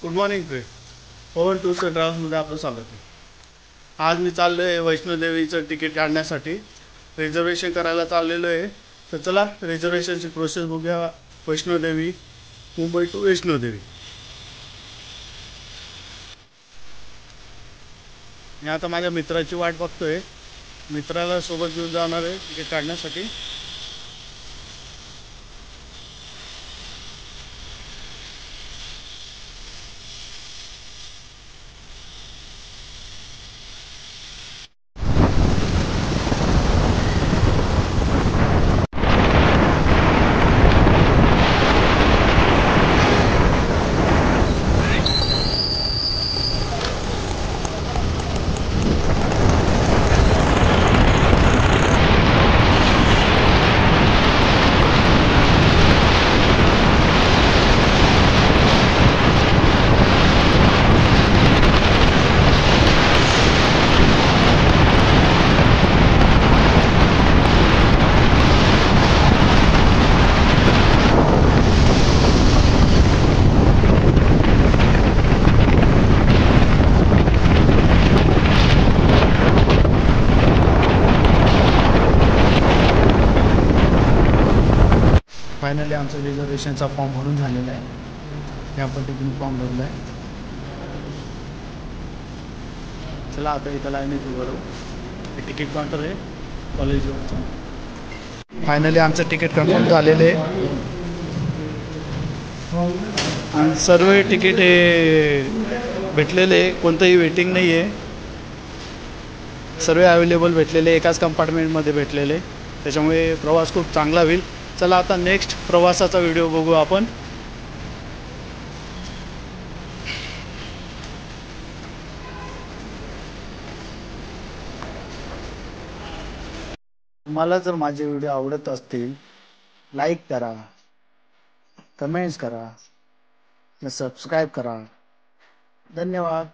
Good morning friend. Pawan tours and ट्रॅव्हल्समध्ये आपलं स्वागत आहे. आज मी चाललो आहे वैष्णोदेवीचं तिकीट काढण्यासाठी. रिझर्वेशन करायला चाललेलो आहे. तर चला रिझर्वेशनची प्रोसेस बघूया. वैष्णोदेवी, मुंबई टू वैष्णोदेवी. मी आता माझ्या मित्राची वाट बघतोय. मित्राला सोबत घेऊन जाणार आहे तिकीट काढण्यासाठी. फायनली आमचं रिझर्वेशनचा फॉर्म भरून झालेला आहे. या पद्धतीने फॉर्म भरला आहे. चला आता इथं लाईनीत उभं राहू. हे तिकीट काउंटर आहे कॉलेजवरचं. फायनली आमचं तिकीट कन्फर्म झालेलं आहे आणि सर्व तिकीट हे भेटलेले आहे. कोणतंही वेटिंग नाही आहे. सर्व अवेलेबल भेटलेले, एकाच कंपार्टमेंटमध्ये भेटलेले. त्याच्यामुळे प्रवास खूप चांगला होईल. चला आता नेक्स्ट प्रवासाचा व्हिडिओ बघू आपण. तुम्हाला जर माझे व्हिडिओ आवडत असतील, लाईक करा, कमेंट्स करा, सबस्क्राईब करा. धन्यवाद.